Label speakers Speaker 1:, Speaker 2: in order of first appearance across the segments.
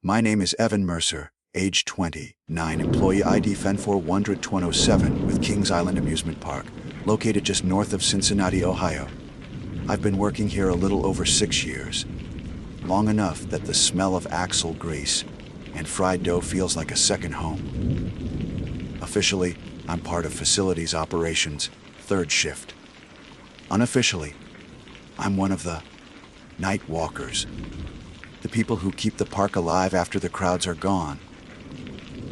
Speaker 1: My name is Evan Mercer, age 29, employee ID FEN 4127 with Kings Island Amusement Park, located just north of Cincinnati, Ohio. I've been working here a little over 6 years, long enough that the smell of axle grease and fried dough feels like a second home. Officially, I'm part of facilities operations, third shift. Unofficially, I'm one of the night walkers, the people who keep the park alive after the crowds are gone.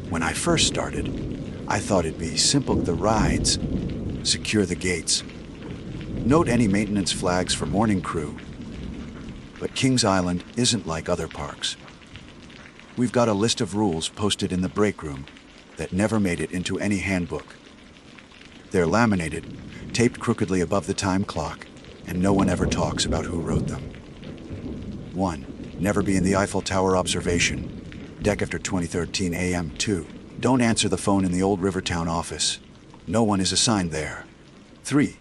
Speaker 1: When I first started, I thought it'd be simple: the rides, secure the gates, note any maintenance flags for morning crew. But Kings Island isn't like other parks. We've got a list of rules posted in the break room that never made it into any handbook. They're laminated, taped crookedly above the time clock, and no one ever talks about who wrote them. 1. Never be in the Eiffel Tower observation deck after 20:13 a.m. 2. Don't answer the phone in the old Rivertown office. No one is assigned there. 3.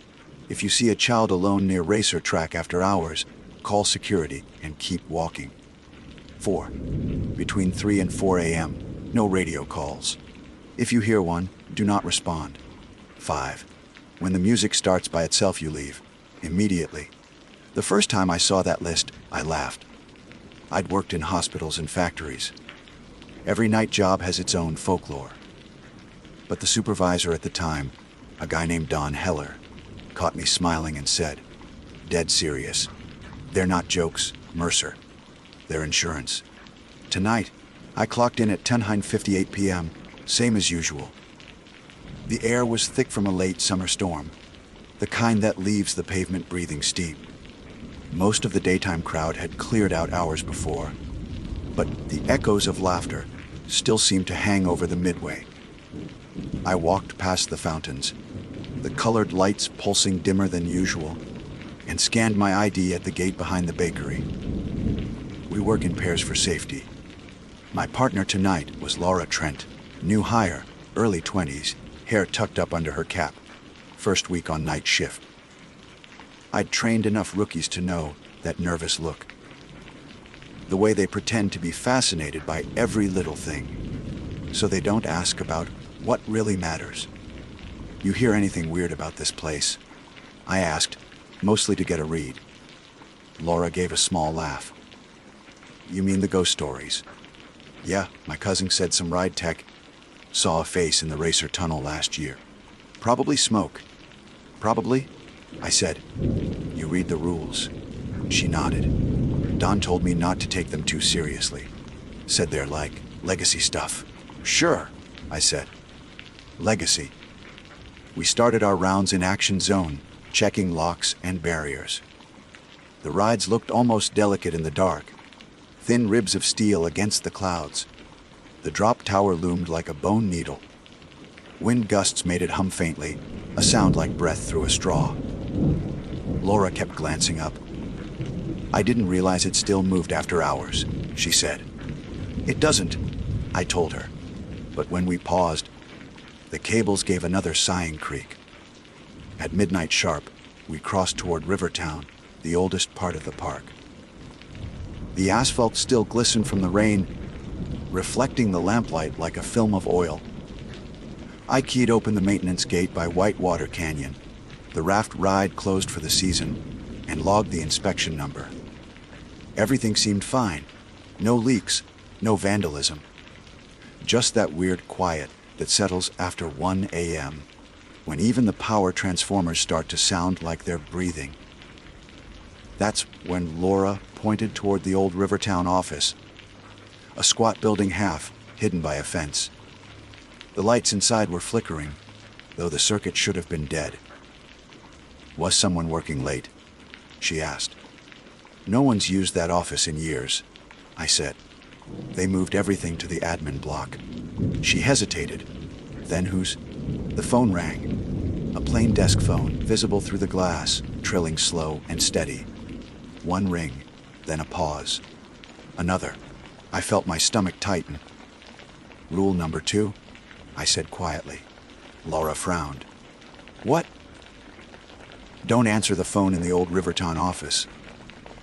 Speaker 1: If you see a child alone near racer track after hours, call security and keep walking. 4. Between 3 and 4 a.m., no radio calls. If you hear one, do not respond. 5. When the music starts by itself, you leave immediately. The first time I saw that list, I laughed. I'd worked in hospitals and factories. Every night job has its own folklore. But the supervisor at the time, a guy named Don Heller, caught me smiling and said, "Dead serious. They're not jokes, Mercer. They're insurance." Tonight, I clocked in at 10:58 p.m., same as usual. The air was thick from a late summer storm, the kind that leaves the pavement breathing steam. Most of the daytime crowd had cleared out hours before, but the echoes of laughter still seemed to hang over the midway. I walked past the fountains, the colored lights pulsing dimmer than usual, and scanned my ID at the gate behind the bakery. We work in pairs for safety. My partner tonight was Laura Trent, new hire, early 20s, hair tucked up under her cap, first week on night shift. I'd trained enough rookies to know that nervous look. The way they pretend to be fascinated by every little thing, so they don't ask about what really matters. "You hear anything weird about this place?" I asked, mostly to get a read. Laura gave a small laugh. "You mean the ghost stories?" "Yeah, my cousin said some ride tech saw a face in the racer tunnel last year. Probably smoke." "Probably," I said. "You read the rules." She nodded. "Don told me not to take them too seriously. Said they're like legacy stuff." "Sure," I said. Legacy. We started our rounds in Action Zone, checking locks and barriers. The rides looked almost delicate in the dark, thin ribs of steel against the clouds. The drop tower loomed like a bone needle. Wind gusts made it hum faintly, a sound like breath through a straw. Laura kept glancing up. "I didn't realize it still moved after hours," she said. "It doesn't," I told her. But when we paused, the cables gave another sighing creak. At midnight sharp, we crossed toward Rivertown, the oldest part of the park. The asphalt still glistened from the rain, reflecting the lamplight like a film of oil. I keyed open the maintenance gate by Whitewater Canyon. The raft ride closed for the season, and logged the inspection number. Everything seemed fine. No leaks, no vandalism. Just that weird quiet that settles after 1 a.m., when even the power transformers start to sound like they're breathing. That's when Laura pointed toward the old Rivertown office, a squat building half hidden by a fence. The lights inside were flickering, though the circuit should have been dead. "Was someone working late?" she asked. "No one's used that office in years," I said. "They moved everything to the admin block." She hesitated. Then The phone rang. A plain desk phone, visible through the glass, trilling slow and steady. One ring, then a pause. Another. I felt my stomach tighten. "Rule number 2, I said quietly. Laura frowned. "What?" "Don't answer the phone in the old Rivertown office."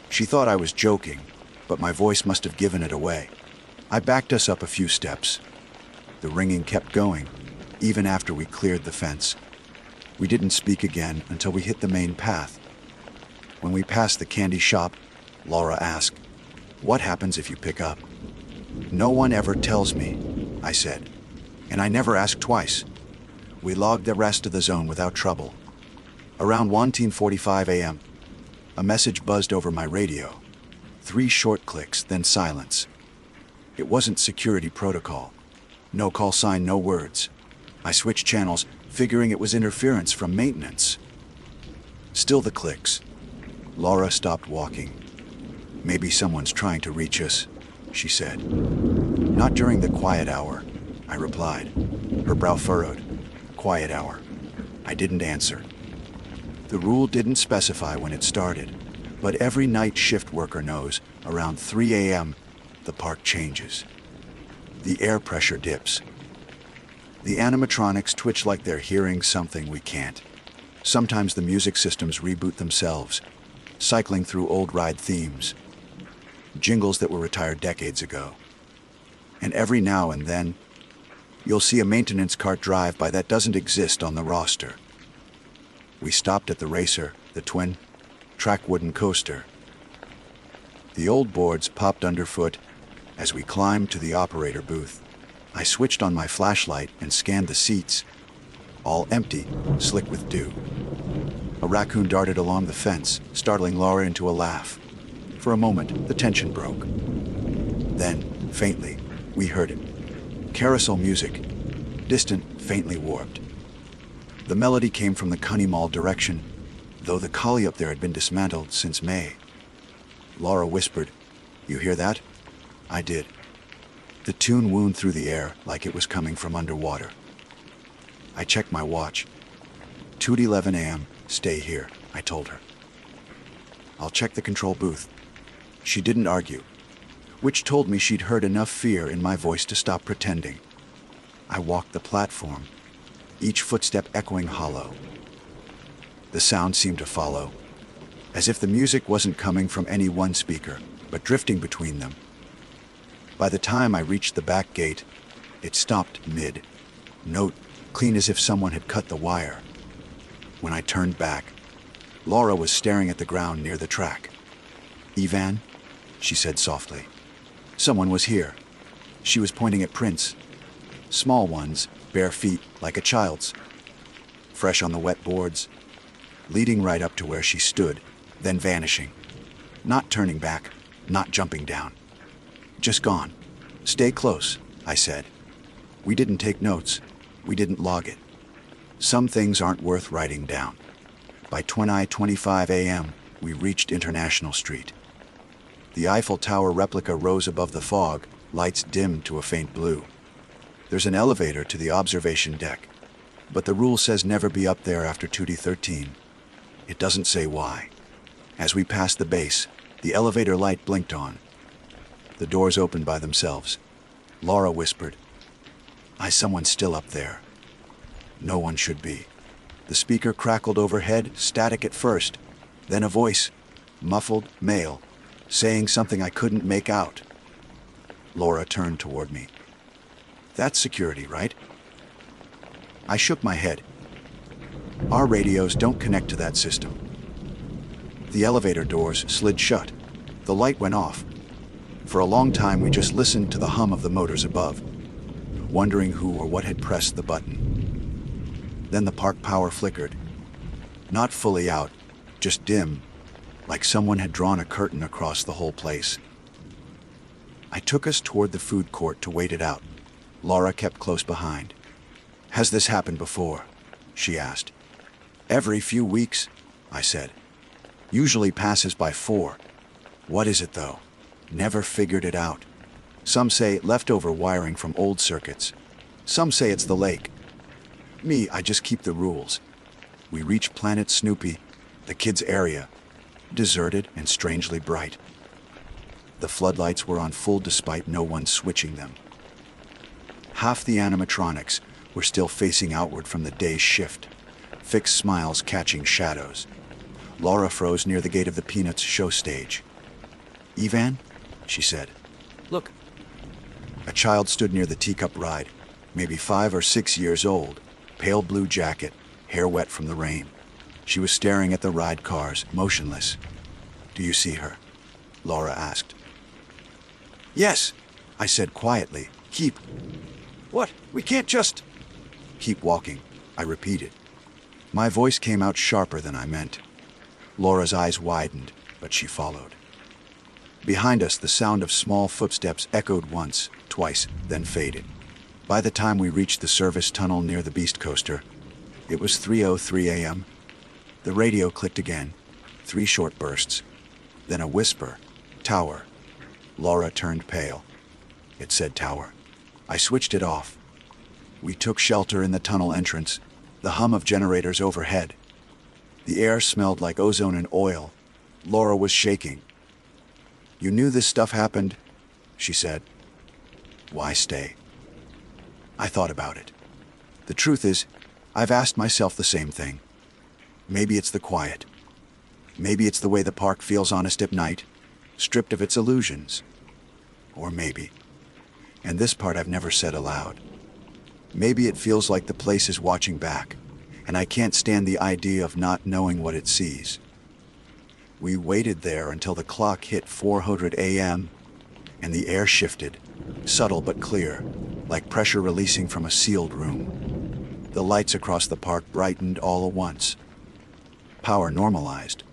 Speaker 1: She thought I was joking, but my voice must have given it away. I backed us up a few steps. The ringing kept going, even after we cleared the fence. We didn't speak again until we hit the main path. When we passed the candy shop, Laura asked, "What happens if you pick up?" "No one ever tells me," I said, "and I never ask twice." We logged the rest of the zone without trouble. Around 1:45 a.m., a message buzzed over my radio. 3 short clicks, then silence. It wasn't security protocol. No call sign, no words. I switched channels, figuring it was interference from maintenance. Still the clicks. Laura stopped walking. "Maybe someone's trying to reach us," she said. "Not during the quiet hour," I replied. Her brow furrowed. "Quiet hour." I didn't answer. The rule didn't specify when it started, but every night shift worker knows around 3 a.m. the park changes. The air pressure dips. The animatronics twitch like they're hearing something we can't. Sometimes the music systems reboot themselves, cycling through old ride themes, jingles that were retired decades ago. And every now and then, you'll see a maintenance cart drive by that doesn't exist on the roster. We stopped at the racer, the twin-track wooden coaster. The old boards popped underfoot as we climbed to the operator booth. I switched on my flashlight and scanned the seats, all empty, slick with dew. A raccoon darted along the fence, startling Laura into a laugh. For a moment, the tension broke. Then, faintly, we heard it. Carousel music, distant, faintly warped. The melody came from the Cunny Mall direction, though the collie up there had been dismantled since May. Laura whispered, "You hear that?" I did. The tune wound through the air like it was coming from underwater. I checked my watch. 2:11 a.m., stay here, I told her. "I'll check the control booth." She didn't argue, which told me she'd heard enough fear in my voice to stop pretending. I walked the platform, each footstep echoing hollow. The sound seemed to follow, as if the music wasn't coming from any one speaker, but drifting between them. By the time I reached the back gate, it stopped mid, note clean as if someone had cut the wire. When I turned back, Laura was staring at the ground near the track. "Ivan," she said softly. "Someone was here." She was pointing at prints. Small ones, bare feet, like a child's. Fresh on the wet boards, leading right up to where she stood, then vanishing. Not turning back, not jumping down. Just gone. "Stay close," I said. We didn't take notes. We didn't log it. Some things aren't worth writing down. By 20:25 a.m., we reached International Street. The Eiffel Tower replica rose above the fog, lights dimmed to a faint blue. There's an elevator to the observation deck, but the rule says never be up there after 2:13. It doesn't say why. As we passed the base, the elevator light blinked on. The doors opened by themselves. Laura whispered, "Someone's still up there." No one should be. The speaker crackled overhead, static at first, then a voice, muffled, male, saying something I couldn't make out. Laura turned toward me. "That's security, right?" I shook my head. "Our radios don't connect to that system." The elevator doors slid shut. The light went off. For a long time, we just listened to the hum of the motors above, wondering who or what had pressed the button. Then the park power flickered. Not fully out, just dim, like someone had drawn a curtain across the whole place. I took us toward the food court to wait it out. Laura kept close behind. "Has this happened before?" she asked. "Every few weeks," I said. "Usually passes by 4. What is it, though? Never figured it out. Some say leftover wiring from old circuits. Some say it's the lake. Me, I just keep the rules." We reached Planet Snoopy, the kids' area, deserted and strangely bright. The floodlights were on full despite no one switching them. Half the animatronics were still facing outward from the day's shift, fixed smiles catching shadows. Laura froze near the gate of the Peanuts show stage. "Ivan," she said. "Look." A child stood near the teacup ride, maybe 5 or 6 years old, pale blue jacket, hair wet from the rain. She was staring at the ride cars, motionless. "Do you see her?" Laura asked. "Yes," I said quietly. "Keep." "What? We can't just—" "Keep walking," I repeated. My voice came out sharper than I meant. Laura's eyes widened, but she followed. Behind us, the sound of small footsteps echoed once, twice, then faded. By the time we reached the service tunnel near the Beast Coaster, it was 3:03 a.m. The radio clicked again, 3 short bursts, then a whisper, "Tower." Laura turned pale. It said tower. I switched it off. We took shelter in the tunnel entrance, the hum of generators overhead. The air smelled like ozone and oil. Laura was shaking. "You knew this stuff happened?" she said. "Why stay?" I thought about it. The truth is, I've asked myself the same thing. Maybe it's the quiet. Maybe it's the way the park feels honest at night, stripped of its illusions. Or maybe, and this part I've never said aloud, maybe it feels like the place is watching back, and I can't stand the idea of not knowing what it sees. We waited there until the clock hit 4:00 a.m., and the air shifted, subtle but clear, like pressure releasing from a sealed room. The lights across the park brightened all at once. Power normalized.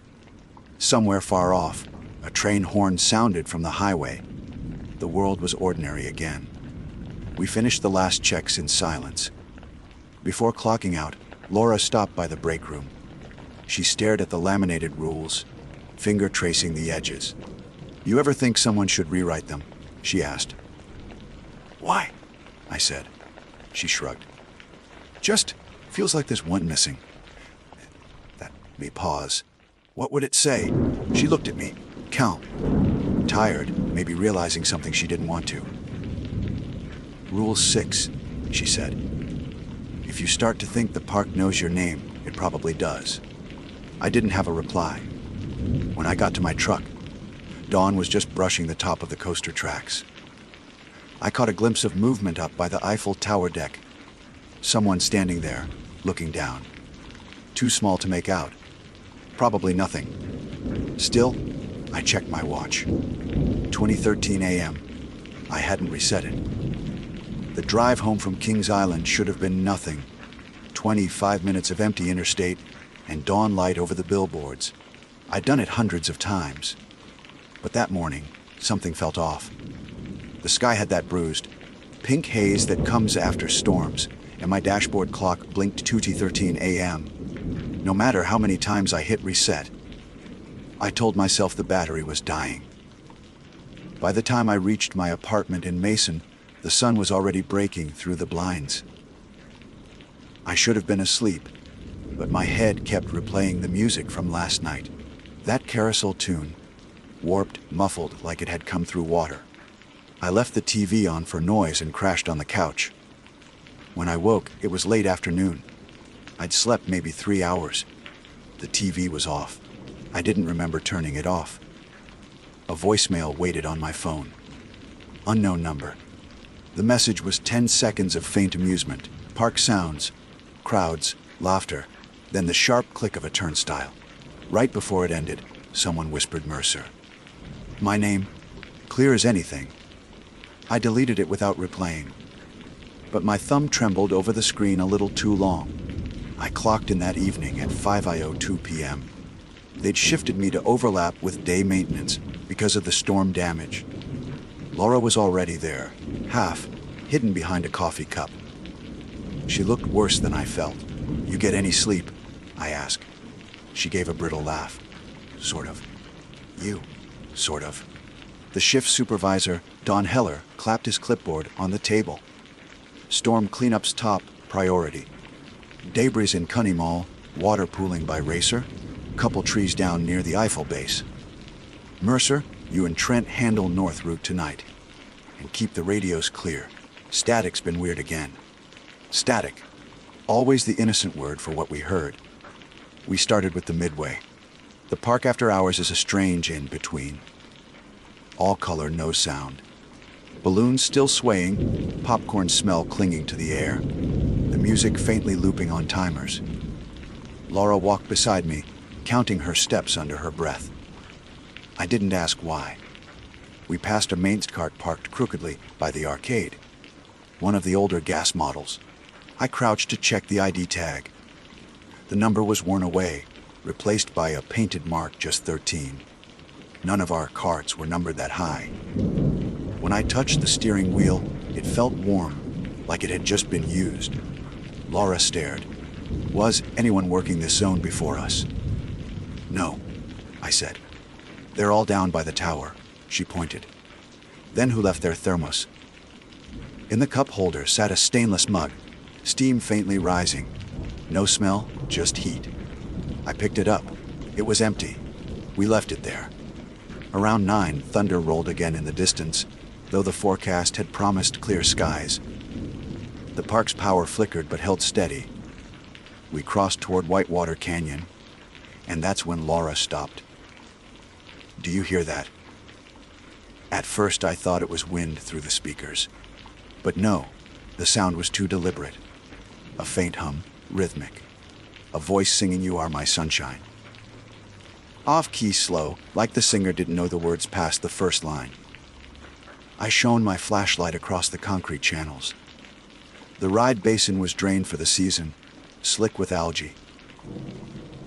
Speaker 1: Somewhere far off, a train horn sounded from the highway. The world was ordinary again. We finished the last checks in silence. Before clocking out, Laura stopped by the break room. She stared at the laminated rules, finger tracing the edges. "You ever think someone should rewrite them?" she asked. "Why?" I said. She shrugged. "Just feels like there's one missing." That made me pause. "What would it say?" She looked at me, calm, tired, maybe realizing something she didn't want to. "Rule 6, she said. "If you start to think the park knows your name, it probably does." I didn't have a reply. When I got to my truck, Dawn was just brushing the top of the coaster tracks. I caught a glimpse of movement up by the Eiffel Tower deck. Someone standing there, looking down. Too small to make out. Probably nothing. Still, I checked my watch. 20:13 a.m. I hadn't reset it. The drive home from Kings Island should have been nothing. 25 minutes of empty interstate and dawn light over the billboards. I'd done it hundreds of times. But that morning, something felt off. The sky had that bruised, pink haze that comes after storms, and my dashboard clock blinked 2:13 a.m. No matter how many times I hit reset, I told myself the battery was dying. By the time I reached my apartment in Mason, the sun was already breaking through the blinds. I should have been asleep, but my head kept replaying the music from last night. That carousel tune, warped, muffled like it had come through water. I left the TV on for noise and crashed on the couch. When I woke, it was late afternoon. I'd slept maybe 3 hours. The TV was off. I didn't remember turning it off. A voicemail waited on my phone. Unknown number. The message was 10 seconds of faint amusement, park sounds, crowds, laughter, then the sharp click of a turnstile. Right before it ended, someone whispered Mercer. My name, clear as anything. I deleted it without replaying. But my thumb trembled over the screen a little too long. I clocked in that evening at 5:02 p.m. They'd shifted me to overlap with day maintenance because of the storm damage. Laura was already there, half, hidden behind a coffee cup. She looked worse than I felt. "You get any sleep?" I asked. She gave a brittle laugh. "Sort of." "You?" "Sort of." The shift supervisor, Don Heller, clapped his clipboard on the table. "Storm cleanup's top priority. Debris in Cunningham, water pooling by Racer, couple trees down near the Eiffel base. Mercer, you and Trent handle North Route tonight. And keep the radios clear. Static's been weird again." Static. Always the innocent word for what we heard. We started with the midway. The park after hours is a strange in-between. All color, no sound. Balloons still swaying, popcorn smell clinging to the air, the music faintly looping on timers. Laura walked beside me, counting her steps under her breath. I didn't ask why. We passed a main cart parked crookedly by the arcade, one of the older gas models. I crouched to check the ID tag. The number was worn away, replaced by a painted mark just 13. None of our carts were numbered that high. When I touched the steering wheel, it felt warm, like it had just been used. Laura stared. Was anyone working this zone before us? No, I said. They're all down by the tower, she pointed. Then who left their thermos? In the cup holder sat a stainless mug, steam faintly rising. No smell, just heat. I picked it up. It was empty. We left it there. Around 9, thunder rolled again in the distance, though the forecast had promised clear skies. The park's power flickered but held steady. We crossed toward Whitewater Canyon, and that's when Laura stopped. Do you hear that? At first I thought it was wind through the speakers. But no, the sound was too deliberate. A faint hum, rhythmic. A voice singing "You Are My Sunshine." Off-key slow, like the singer didn't know the words past the first line. I shone my flashlight across the concrete channels. The ride basin was drained for the season, slick with algae.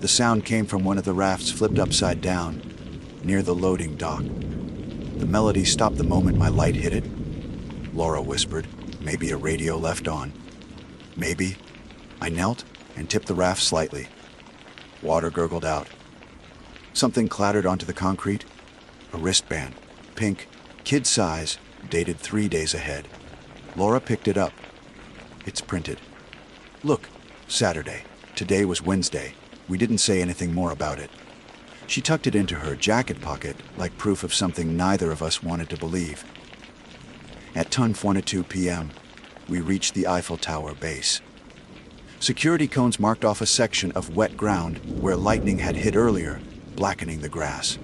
Speaker 1: The sound came from one of the rafts flipped upside down, near the loading dock. The melody stopped the moment my light hit it. Laura whispered, maybe a radio left on. Maybe. I knelt and tipped the raft slightly. Water gurgled out. Something clattered onto the concrete. A wristband, pink, kid size, dated 3 days ahead. Laura picked it up. It's printed. Look, Saturday. Today was Wednesday. We didn't say anything more about it. She tucked it into her jacket pocket, like proof of something neither of us wanted to believe. At 10:42 p.m., we reached the Eiffel Tower base. Security cones marked off a section of wet ground where lightning had hit earlier, blackening the grass.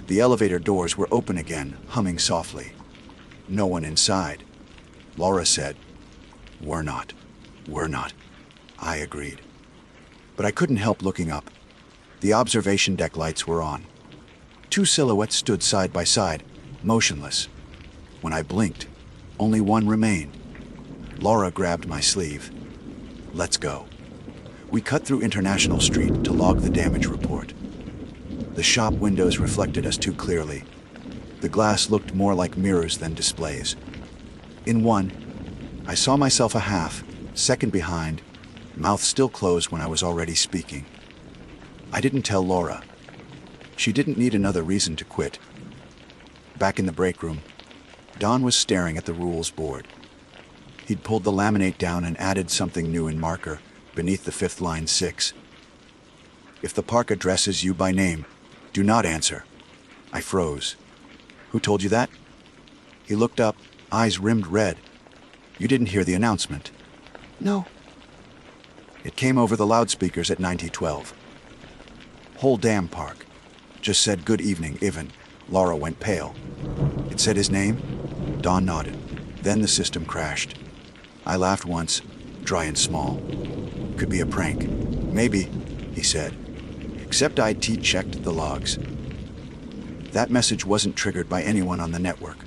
Speaker 1: The elevator doors were open again, humming softly. No one inside. Laura said, We're not. I agreed. But I couldn't help looking up. The observation deck lights were on. 2 silhouettes stood side by side, motionless. When I blinked, only one remained. Laura grabbed my sleeve. Let's go. We cut through International Street to log the damage report. The shop windows reflected us too clearly. The glass looked more like mirrors than displays. In one, I saw myself a half, second behind, mouth still closed when I was already speaking. I didn't tell Laura. She didn't need another reason to quit. Back in the break room, Don was staring at the rules board. He'd pulled the laminate down and added something new in marker, beneath the 5th line 6. If the park addresses you by name, do not answer. I froze. Who told you that? He looked up, eyes rimmed red. You didn't hear the announcement? No. It came over the loudspeakers at 9012. Whole damn park. Just said good evening, Ivan. Laura went pale. It said his name? Don nodded. Then the system crashed. I laughed once, dry and small. Could be a prank. Maybe, he said. Except IT checked the logs. That message wasn't triggered by anyone on the network.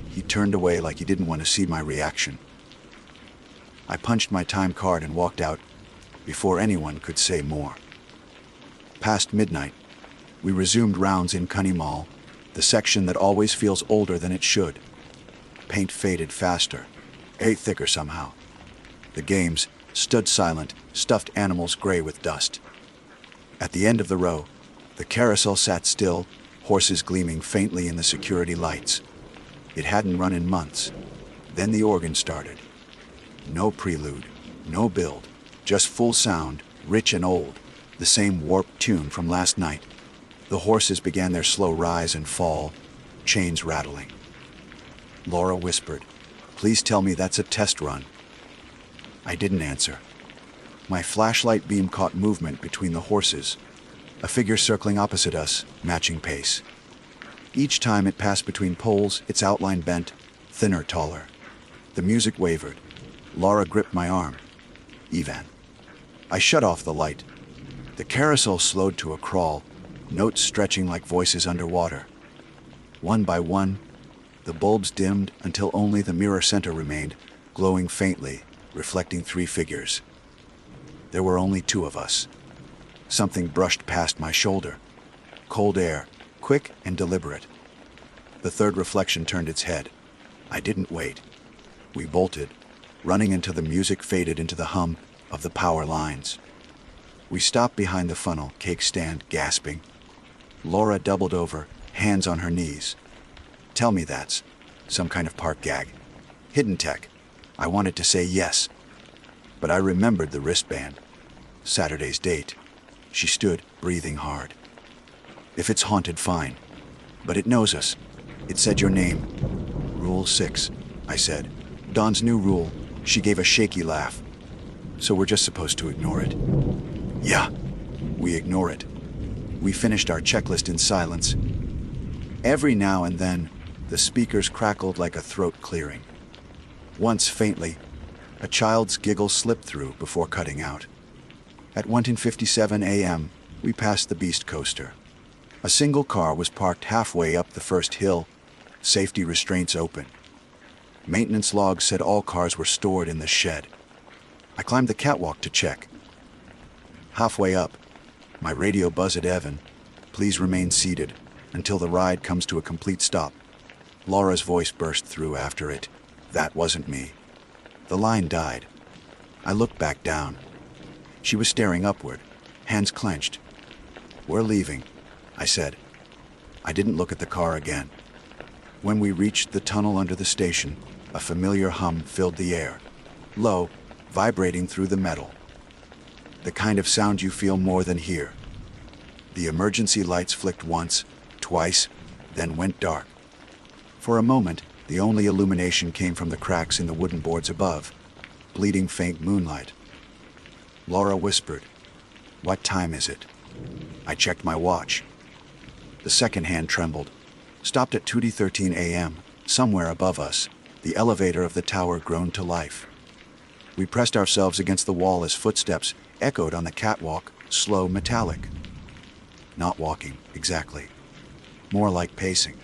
Speaker 1: He turned away like he didn't want to see my reaction. I punched my time card and walked out before anyone could say more. Past midnight, we resumed rounds in Cunny Mall, the section that always feels older than it should. Paint faded faster, ate thicker somehow. The games stood silent, stuffed animals gray with dust. At the end of the row, the carousel sat still, horses gleaming faintly in the security lights. It hadn't run in months. Then the organ started. No prelude, no build, just full sound, rich and old, the same warped tune from last night. The horses began their slow rise and fall, chains rattling. Laura whispered, "Please tell me that's a test run." I didn't answer. My flashlight beam caught movement between the horses, a figure circling opposite us, matching pace. Each time it passed between poles, its outline bent, thinner, taller. The music wavered. Laura gripped my arm. Evan. I shut off the light. The carousel slowed to a crawl, notes stretching like voices underwater. One by one, the bulbs dimmed until only the mirror center remained, glowing faintly, reflecting 3 figures. There were only 2 of us. Something brushed past my shoulder. Cold air, quick and deliberate. The third reflection turned its head. I didn't wait. We bolted, running until the music faded into the hum of the power lines. We stopped behind the funnel cake stand, gasping. Laura doubled over, hands on her knees. Tell me that's some kind of park gag. Hidden tech. I wanted to say yes, but I remembered the wristband. Saturday's date. She stood, breathing hard. If it's haunted, fine, but it knows us. It said your name. Rule 6, I said. Dawn's new rule. She gave a shaky laugh. So we're just supposed to ignore it? Yeah, we ignore it. We finished our checklist in silence. Every now and then, the speakers crackled like a throat clearing. Once, faintly, a child's giggle slipped through before cutting out. At 1:57 a.m., we passed the Beast Coaster. A single car was parked halfway up the first hill, safety restraints open. Maintenance logs said all cars were stored in the shed. I climbed the catwalk to check. Halfway up, my radio buzzed at Evan, "Please remain seated until the ride comes to a complete stop." Laura's voice burst through after it. That wasn't me. The line died. I looked back down. She was staring upward, hands clenched. "We're leaving," I said. I didn't look at the car again. When we reached the tunnel under the station, a familiar hum filled the air, low, vibrating through the metal. The kind of sound you feel more than hear. The emergency lights flicked once, twice, then went dark. For a moment, the only illumination came from the cracks in the wooden boards above, bleeding faint moonlight. Laura whispered, "What time is it?" I checked my watch. The second hand trembled. Stopped at 2:13 a.m., somewhere above us. The elevator of the tower groaned to life. We pressed ourselves against the wall as footsteps echoed on the catwalk, slow, metallic. Not walking, exactly. More like pacing.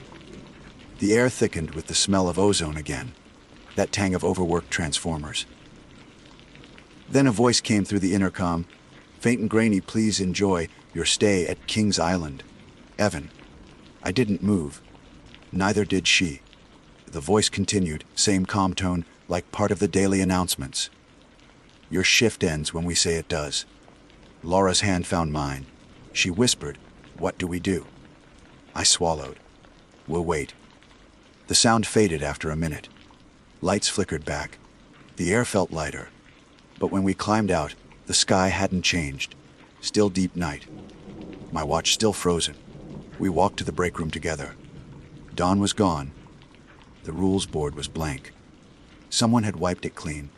Speaker 1: The air thickened with the smell of ozone again, that tang of overworked transformers. Then a voice came through the intercom, faint and grainy, "Please enjoy your stay at King's Island. Evan." I didn't move. Neither did she. The voice continued, same calm tone, like part of the daily announcements. "Your shift ends when we say it does." Laura's hand found mine. She whispered, "What do we do?" I swallowed. "We'll wait." The sound faded after a minute. Lights flickered back. The air felt lighter. But when we climbed out, the sky hadn't changed. Still deep night. My watch still frozen. We walked to the break room together. Dawn was gone. The rules board was blank. Someone had wiped it clean.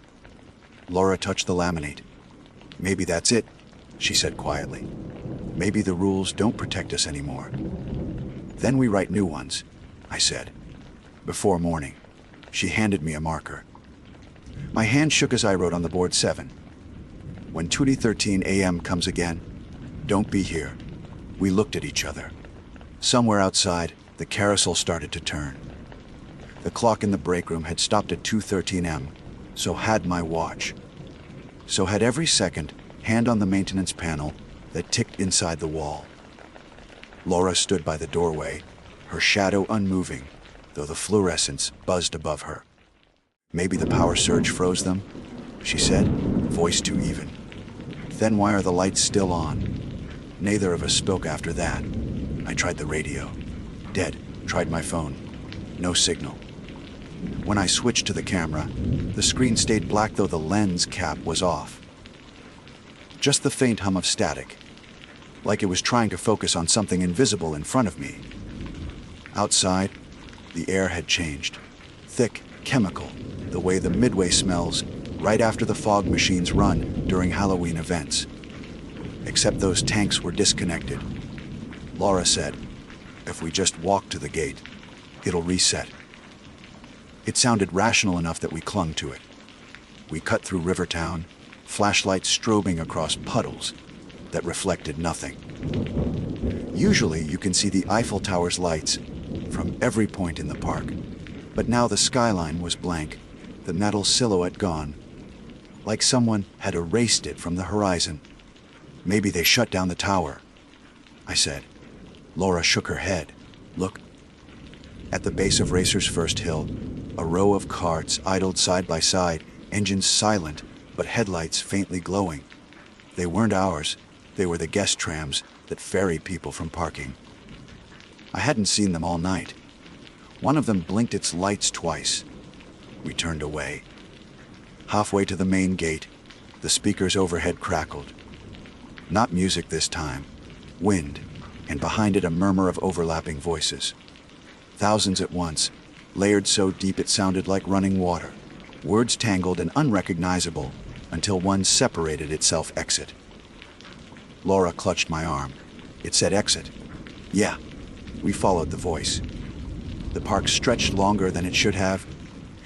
Speaker 1: Laura touched the laminate. "Maybe that's it," she said quietly. "Maybe the rules don't protect us anymore." "Then we write new ones," I said. "Before morning." She handed me a marker. My hand shook as I wrote on the board 7. "When 2:13 a.m. comes again, don't be here." We looked at each other. Somewhere outside, the carousel started to turn. The clock in the break room had stopped at 2:13 a.m., so had my watch. So had every second, hand on the maintenance panel that ticked inside the wall. Laura stood by the doorway, her shadow unmoving, though the fluorescence buzzed above her. "Maybe the power surge froze them," she said, voice too even. "Then why are the lights still on?" Neither of us spoke after that. I tried the radio. Dead. Tried my phone. No signal. When I switched to the camera, the screen stayed black though the lens cap was off. Just the faint hum of static, like it was trying to focus on something invisible in front of me. Outside, the air had changed. Thick, chemical, the way the Midway smells right after the fog machines run during Halloween events. Except those tanks were disconnected. Laura said, "If we just walk to the gate, it'll reset." It sounded rational enough that we clung to it. We cut through Rivertown, flashlights strobing across puddles that reflected nothing. Usually you can see the Eiffel Tower's lights from every point in the park, but now the skyline was blank, the metal silhouette gone, like someone had erased it from the horizon. Maybe they shut down the tower, I said. Laura shook her head. Look. At the base of Racer's First Hill, a row of carts idled side by side, engines silent, but headlights faintly glowing. They weren't ours. They were the guest trams that ferry people from parking. I hadn't seen them all night. One of them blinked its lights twice. We turned away. Halfway to the main gate, the speakers overhead crackled. Not music this time. Wind, and behind it a murmur of overlapping voices. Thousands at once, layered so deep it sounded like running water. Words tangled and unrecognizable until one separated itself exit. Laura clutched my arm. It said exit. Yeah, we followed the voice. The park stretched longer than it should have.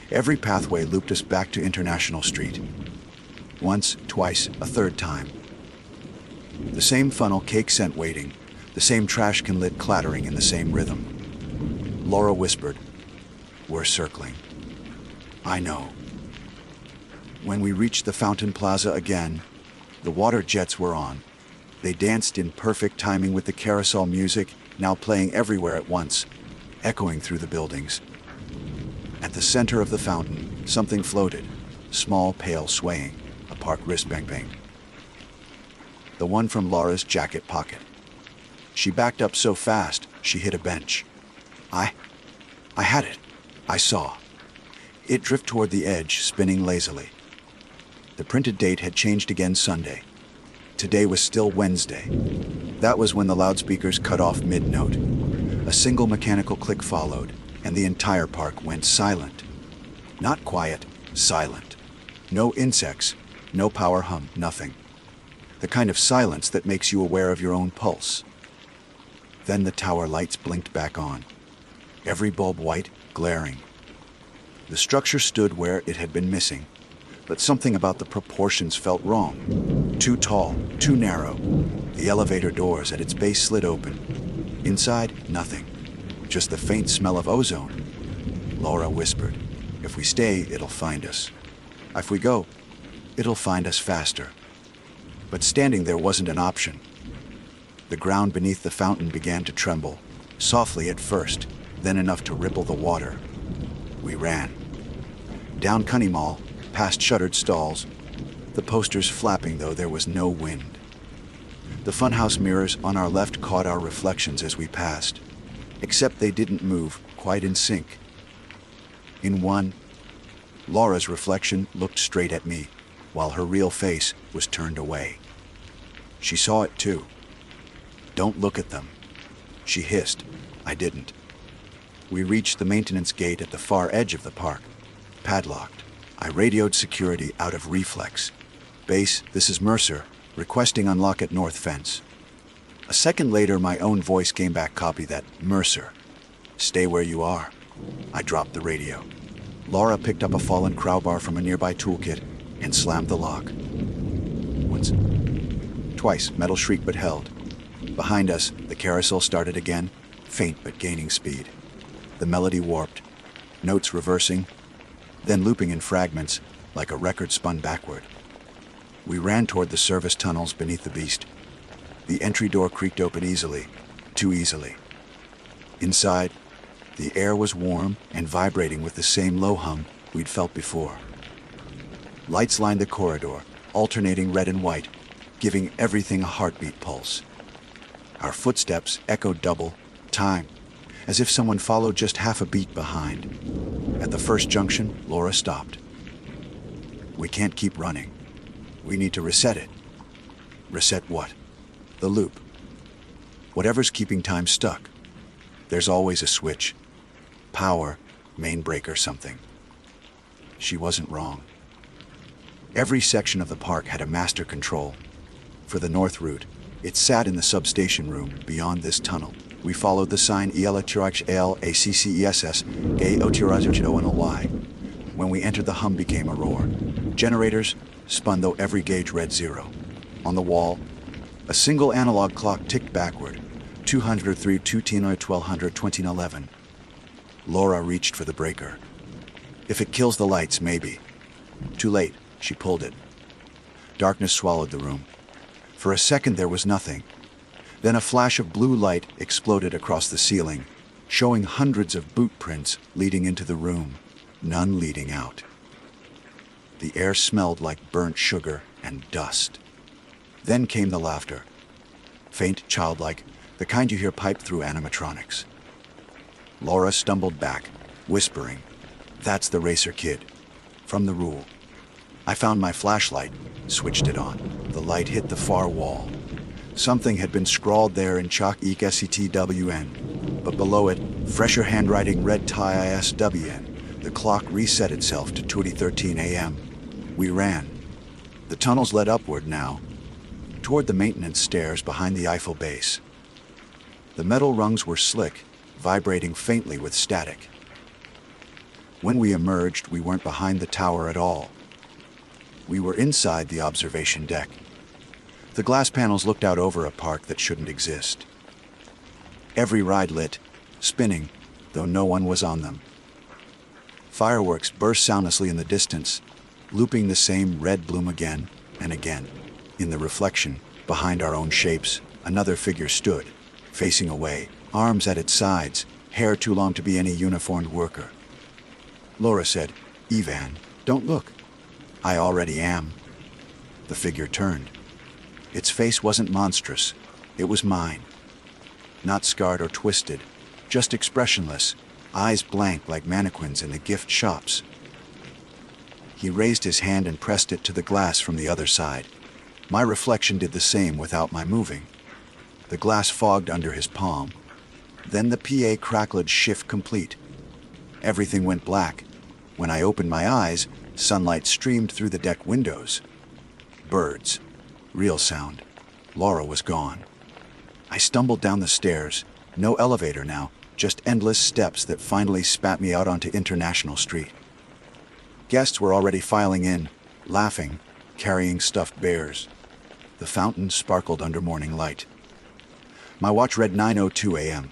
Speaker 1: Every pathway looped us back to International Street. Once, twice, a third time. The same funnel cake scent waiting, the same trash can lid clattering in the same rhythm. Laura whispered, "We're circling." I know. When we reached the Fountain Plaza again, the water jets were on. They danced in perfect timing with the carousel music, now playing everywhere at once, echoing through the buildings. At the center of the fountain, something floated, small, pale, swaying, a park wristband. The one from Laura's jacket pocket. She backed up so fast, she hit a bench. I had it. I saw. It drifted toward the edge, spinning lazily. The printed date had changed again Sunday. Today was still Wednesday. That was when the loudspeakers cut off mid-note. A single mechanical click followed, and the entire park went silent. Not quiet, silent. No insects, no power hum, nothing. The kind of silence that makes you aware of your own pulse. Then the tower lights blinked back on. Every bulb white, glaring. The structure stood where it had been missing, but something about the proportions felt wrong. Too tall, too narrow. The elevator doors at its base slid open. Inside, nothing. Just the faint smell of ozone. Laura whispered, "If we stay, it'll find us. If we go, it'll find us faster." But standing there wasn't an option. The ground beneath the fountain began to tremble, softly at first, then enough to ripple the water. We ran. Down Cunny Mall, past shuttered stalls, the posters flapping though there was no wind. The funhouse mirrors on our left caught our reflections as we passed, except they didn't move quite in sync. In one, Laura's reflection looked straight at me, while her real face was turned away. She saw it too. "Don't look at them," she hissed. I didn't. We reached the maintenance gate at the far edge of the park, padlocked. I radioed security out of reflex. "Base, this is Mercer, requesting unlock at north fence." A second later, my own voice came back, "Copy that, Mercer. Stay where you are." I dropped the radio. Laura picked up a fallen crowbar from a nearby toolkit and slammed the lock. Once, twice, metal shrieked but held. Behind us, the carousel started again, faint but gaining speed. The melody warped, notes reversing, then looping in fragments like a record spun backward. We ran toward the service tunnels beneath the beast. The entry door creaked open easily, too easily. Inside, the air was warm and vibrating with the same low hum we'd felt before. Lights lined the corridor, alternating red and white, giving everything a heartbeat pulse. Our footsteps echoed double time, as if someone followed just half a beat behind. At the first junction, Laura stopped. "We can't keep running. We need to reset it." "Reset what?" "The loop. Whatever's keeping time stuck. There's always a switch. Power, main breaker, something." She wasn't wrong. Every section of the park had a master control. For the north route, it sat in the substation room beyond this tunnel, We followed the sign ELACCESS GAOTRAZOY. When we entered, the hum became a roar. Generators spun, though every gauge read 0. On the wall, a single analog clock ticked backward. 203, 1200, 2011. Laura reached for the breaker. If it kills the lights, maybe. Too late, she pulled it. Darkness swallowed the room. For a second there was nothing. Then a flash of blue light exploded across the ceiling, showing hundreds of boot prints leading into the room, none leading out. The air smelled like burnt sugar and dust. Then came the laughter. Faint, childlike, the kind you hear pipe through animatronics. Laura stumbled back, whispering, "That's the racer kid, from the rule." I found my flashlight, switched it on. The light hit the far wall. Something had been scrawled there in chalk EKCTWN, but below it, fresher handwriting read TISWN. The clock reset itself to 2013 a.m. We ran. The tunnels led upward now, toward the maintenance stairs behind the Eiffel base. The metal rungs were slick, vibrating faintly with static. When we emerged, we weren't behind the tower at all. We were inside the observation deck. The glass panels looked out over a park that shouldn't exist. Every ride lit, spinning, though no one was on them. Fireworks burst soundlessly in the distance, looping the same red bloom again and again. In the reflection, behind our own shapes, another figure stood, facing away, arms at its sides, hair too long to be any uniformed worker. Laura said, "Ivan, don't look." "I already am." The figure turned. Its face wasn't monstrous. It was mine. Not scarred or twisted, just expressionless, eyes blank like mannequins in the gift shops. He raised his hand and pressed it to the glass from the other side. My reflection did the same without my moving. The glass fogged under his palm. Then the PA crackled, shift complete. Everything went black. When I opened my eyes, sunlight streamed through the deck windows. Birds. Real sound. Laura was gone. I stumbled down the stairs. No elevator now, just endless steps that finally spat me out onto International Street. Guests were already filing in, laughing, carrying stuffed bears. The fountain sparkled under morning light. My watch read 9:02 a.m.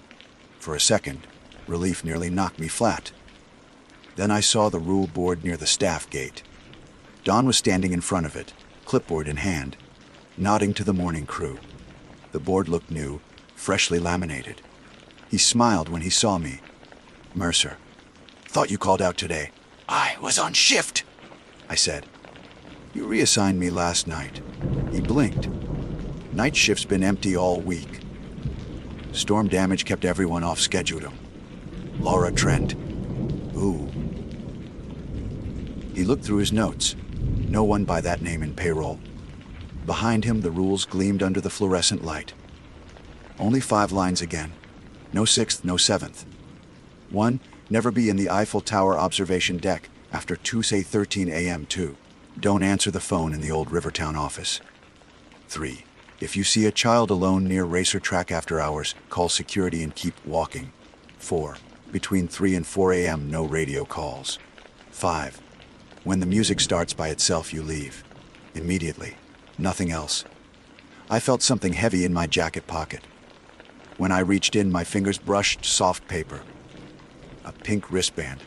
Speaker 1: For a second, relief nearly knocked me flat. Then I saw the rule board near the staff gate. Don was standing in front of it, clipboard in hand, nodding to the morning crew. The board looked new, freshly laminated. He smiled when he saw me. "Mercer, thought you called out today." "I was on shift," I said. "You reassigned me last night." He blinked. "Night shift's been empty all week. Storm damage kept everyone off schedule." "Laura Trent." "Ooh." He looked through his notes. No one by that name in payroll. Behind him, the rules gleamed under the fluorescent light. Only 5 lines again. No 6th, no 7th. 1. Never be in the Eiffel Tower observation deck after 2:13 a.m. 2. Don't answer the phone in the old Rivertown office. 3. If you see a child alone near racer track after hours, call security and keep walking. 4. Between 3 and 4 a.m., no radio calls. 5. When the music starts by itself, you leave. Immediately. Nothing else. I felt something heavy in my jacket pocket. When I reached in, my fingers brushed soft paper. A pink wristband.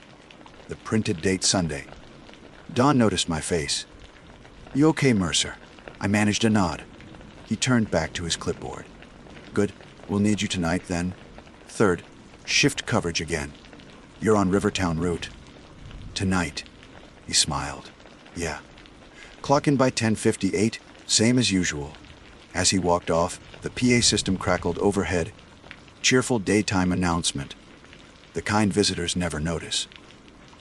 Speaker 1: The printed date Sunday. Don noticed my face. "You okay, Mercer?" I managed a nod. He turned back to his clipboard. "Good. We'll need you tonight, then. 3rd, shift coverage again. You're on Rivertown route." "Tonight." He smiled. "Yeah. Clock in by 10:58, same as usual." As he walked off, the PA system crackled overhead. Cheerful daytime announcement. The kind visitors never notice.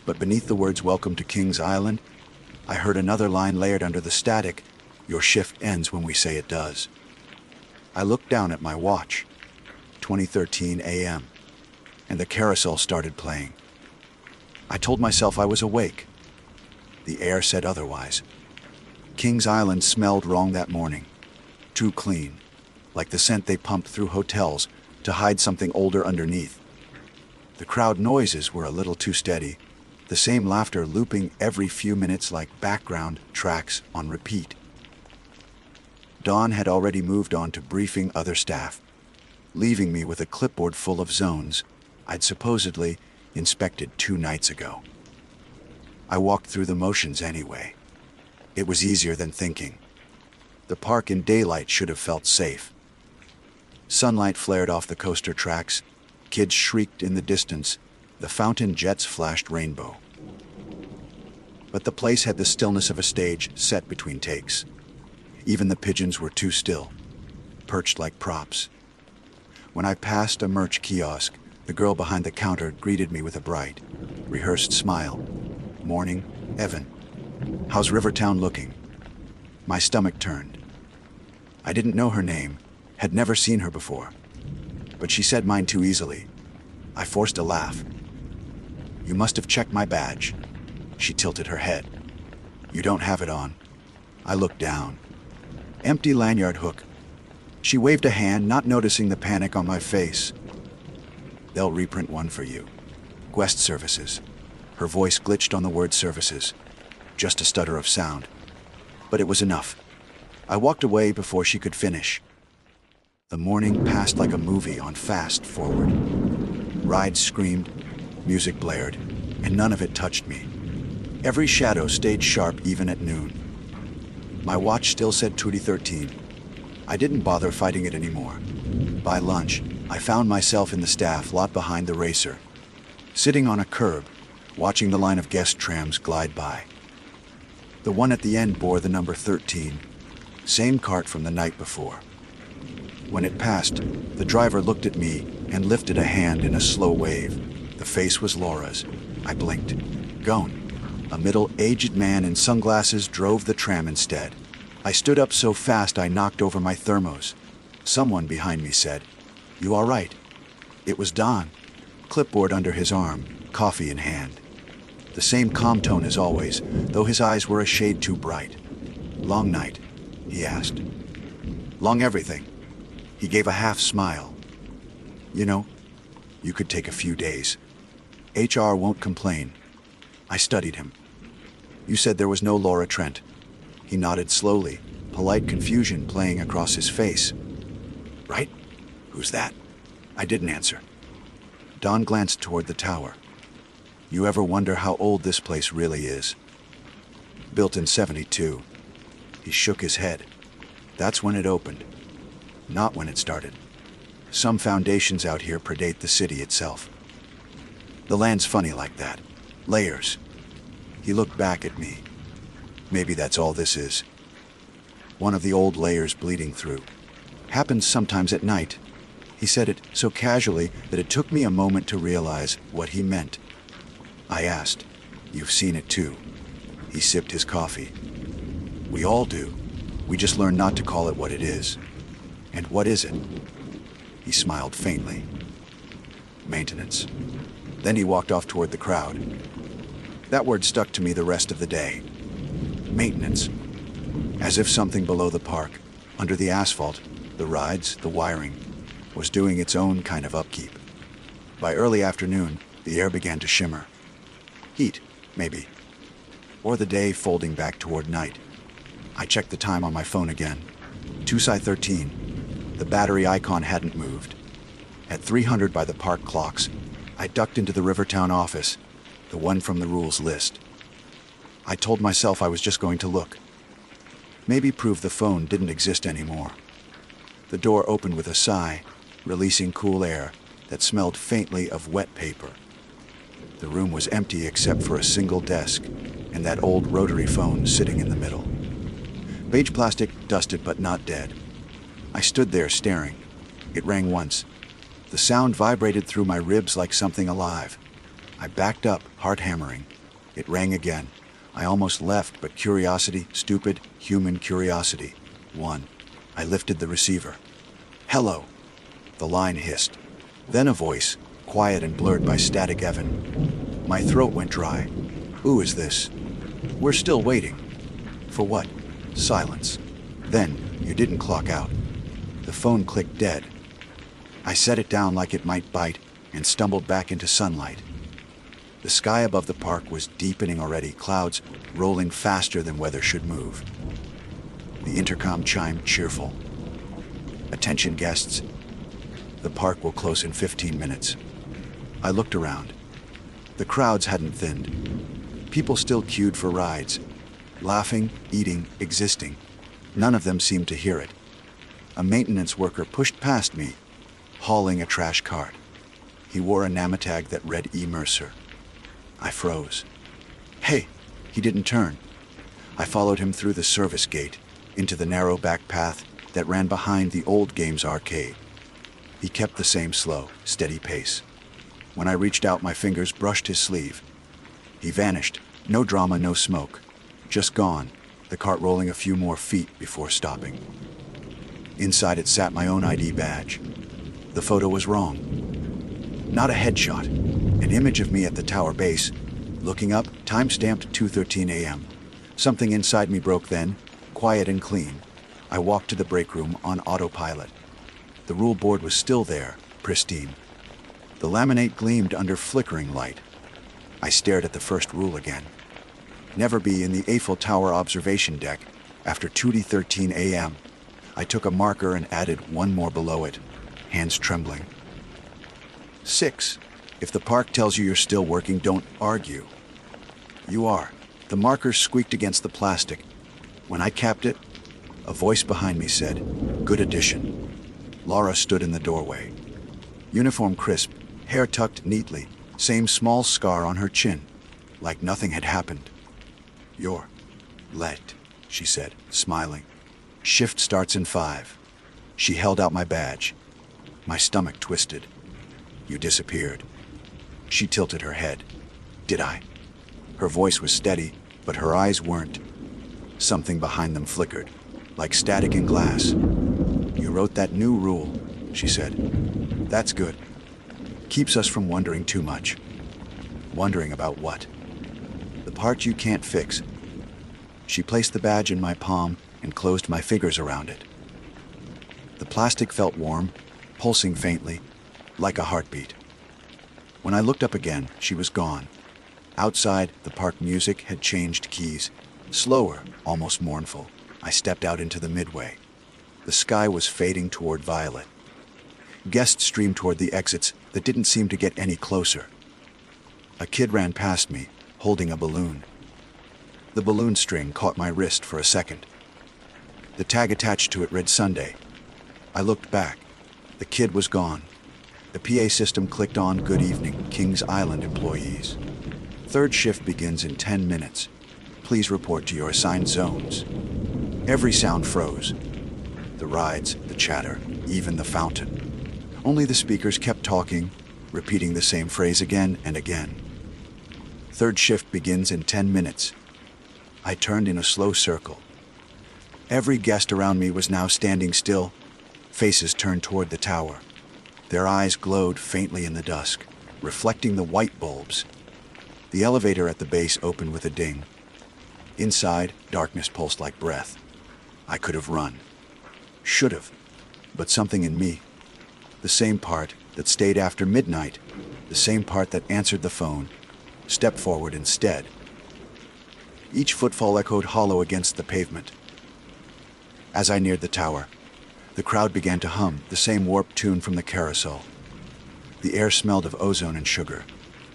Speaker 1: But beneath the words "Welcome to Kings Island," I heard another line layered under the static, "Your shift ends when we say it does." I looked down at my watch. 20:13 a.m. And the carousel started playing. I told myself I was awake. The air said otherwise. Kings Island smelled wrong that morning. Too clean, like the scent they pumped through hotels to hide something older underneath. The crowd noises were a little too steady, the same laughter looping every few minutes like background tracks on repeat. Dawn had already moved on to briefing other staff, leaving me with a clipboard full of zones I'd supposedly inspected 2 nights ago. I walked through the motions anyway. It was easier than thinking. The park in daylight should have felt safe. Sunlight flared off the coaster tracks, kids shrieked in the distance, the fountain jets flashed rainbow. But the place had the stillness of a stage set between takes. Even the pigeons were too still, perched like props. When I passed a merch kiosk, the girl behind the counter greeted me with a bright, rehearsed smile. "Morning, Evan. How's Rivertown looking?" My stomach turned. I didn't know her name, had never seen her before, but she said mine too easily. I forced a laugh. "You must have checked my badge." She tilted her head. "You don't have it on." I looked down. Empty lanyard hook. She waved a hand, not noticing the panic on my face. "They'll reprint one for you. Guest services." Her voice glitched on the word services. Just a stutter of sound. But it was enough. I walked away before she could finish. The morning passed like a movie on fast forward. Rides screamed, music blared, and none of it touched me. Every shadow stayed sharp even at noon. My watch still said 2013. I didn't bother fighting it anymore. By lunch, I found myself in the staff lot behind the racer, sitting on a curb, watching the line of guest trams glide by. The one at the end bore the number 13, same cart from the night before. When it passed, the driver looked at me and lifted a hand in a slow wave. The face was Laura's. I blinked. Gone. A middle-aged man in sunglasses drove the tram instead. I stood up so fast I knocked over my thermos. Someone behind me said, "You all right?" It was Don, clipboard under his arm, coffee in hand. The same calm tone as always, though his eyes were a shade too bright. "Long night?" he asked. "Long everything." He gave a half smile. "You know, you could take a few days. HR won't complain." I studied him. "You said there was no Laura Trent." He nodded slowly, polite confusion playing across his face. "Right? Who's that?" I didn't answer. Don glanced toward the tower. "You ever wonder how old this place really is?" "Built in 72. He shook his head. "That's when it opened. Not when it started. Some foundations out here predate the city itself. The land's funny like that. Layers." He looked back at me. "Maybe that's all this is. One of the old layers bleeding through. Happens sometimes at night." He said it so casually that it took me a moment to realize what he meant. I asked, "You've seen it too?" He sipped his coffee. "We all do. We just learn not to call it what it is." "And what is it?" He smiled faintly. "Maintenance." Then he walked off toward the crowd. That word stuck to me the rest of the day. Maintenance. As if something below the park, under the asphalt, the rides, the wiring, was doing its own kind of upkeep. By early afternoon, the air began to shimmer. Heat, maybe. Or the day folding back toward night. I checked the time on my phone again. 2:13. The battery icon hadn't moved. At 300 by the park clocks, I ducked into the Rivertown office, the one from the rules list. I told myself I was just going to look. Maybe prove the phone didn't exist anymore. The door opened with a sigh, releasing cool air that smelled faintly of wet paper. The room was empty except for a single desk and that old rotary phone sitting in the middle. Beige plastic, dusted but not dead. I stood there staring. It rang once. The sound vibrated through my ribs like something alive. I backed up, heart hammering. It rang again. I almost left, but curiosity, stupid, human curiosity, won. I lifted the receiver. "Hello," the line hissed. Then a voice, quiet and blurred by static Evan. My throat went dry. "Who is this?" "We're still waiting." "For what?" Silence. Then, "You didn't clock out." The phone clicked dead. I set it down like it might bite and stumbled back into sunlight. The sky above the park was deepening already, clouds rolling faster than weather should move. The intercom chimed cheerful. "Attention guests. The park will close in 15 minutes. I looked around. The crowds hadn't thinned. People still queued for rides, laughing, eating, existing. None of them seemed to hear it. A maintenance worker pushed past me, hauling a trash cart. He wore a name tag that read E. Mercer. I froze. "Hey!" He didn't turn. I followed him through the service gate, into the narrow back path that ran behind the old games arcade. He kept the same slow, steady pace. When I reached out, my fingers brushed his sleeve. He vanished. No drama, no smoke. Just gone, the cart rolling a few more feet before stopping. Inside it sat my own ID badge. The photo was wrong. Not a headshot. An image of me at the tower base. Looking up, time-stamped 2:13 a.m. Something inside me broke then, quiet and clean. I walked to the break room on autopilot. The rule board was still there, pristine. The laminate gleamed under flickering light. I stared at the first rule again. Never be in the Eiffel Tower observation deck after 2:13 a.m. I took a marker and added one more below it, hands trembling. 6. If the park tells you you're still working, don't argue. You are. The markers squeaked against the plastic. When I capped it, a voice behind me said, "Good addition." Laura stood in the doorway. Uniform crisp, hair tucked neatly, same small scar on her chin, like nothing had happened. "You're let," she said, smiling. "Shift starts in 5. She held out my badge. My stomach twisted. "You disappeared." She tilted her head. "Did I?" Her voice was steady, but her eyes weren't. Something behind them flickered, like static in glass. "You wrote that new rule," she said. "That's good. Keeps us from wondering too much." "Wondering about what?" "The part you can't fix." She placed the badge in my palm and closed my fingers around it. The plastic felt warm, pulsing faintly, like a heartbeat. When I looked up again, she was gone. Outside, the park music had changed keys, slower, almost mournful. I stepped out into the midway. The sky was fading toward violet. Guests streamed toward the exits that didn't seem to get any closer. A kid ran past me, holding a balloon. The balloon string caught my wrist for a second. The tag attached to it read Sunday. I looked back. The kid was gone. The PA system clicked on "Good evening, Kings Island employees. Third shift begins in 10 minutes. Please report to your assigned zones." Every sound froze. The rides, the chatter, even the fountain. Only the speakers kept talking, repeating the same phrase again and again. "Third shift begins in 10 minutes. I turned in a slow circle. Every guest around me was now standing still, faces turned toward the tower. Their eyes glowed faintly in the dusk, reflecting the white bulbs. The elevator at the base opened with a ding. Inside, darkness pulsed like breath. I could have run. Should have. But something in me, the same part that stayed after midnight, the same part that answered the phone, stepped forward instead. Each footfall echoed hollow against the pavement. As I neared the tower, the crowd began to hum the same warped tune from the carousel. The air smelled of ozone and sugar.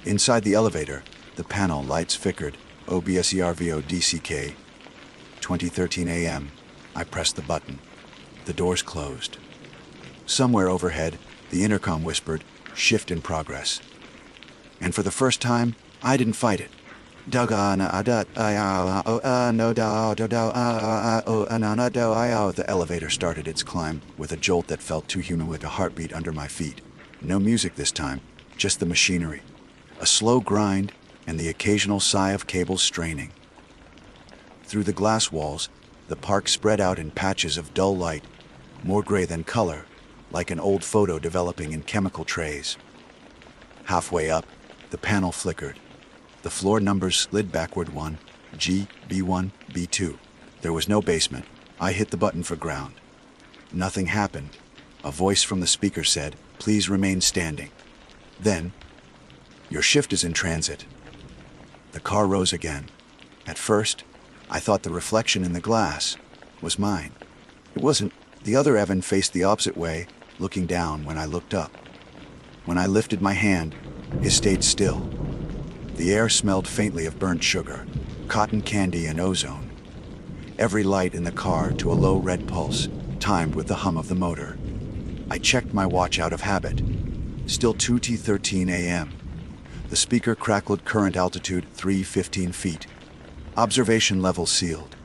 Speaker 1: Inside the elevator, the panel lights flickered. OBSERVODCK. 20:13 a.m. I pressed the button. The doors closed. Somewhere overhead, the intercom whispered, "Shift in progress." And for the first time, I didn't fight it. The elevator started its climb with a jolt that felt too human, with a heartbeat under my feet. No music this time, just the machinery. A slow grind and the occasional sigh of cables straining. Through the glass walls, the park spread out in patches of dull light, more gray than color, like an old photo developing in chemical trays. Halfway up, the panel flickered. The floor numbers slid backward: 1, G, B1, B2. There was no basement. I hit the button for ground. Nothing happened. A voice from the speaker said, Please remain standing. Then, your shift is in transit. The car rose again. At first, I thought the reflection in the glass was mine. It wasn't. The other Evan faced the opposite way, looking down when I looked up. When I lifted my hand, he stayed still. The air smelled faintly of burnt sugar, cotton candy, and ozone. Every light in the car to a low red pulse, timed with the hum of the motor. I checked my watch out of habit. Still 2:13 a.m. The speaker crackled, current altitude 315 feet. Observation level sealed.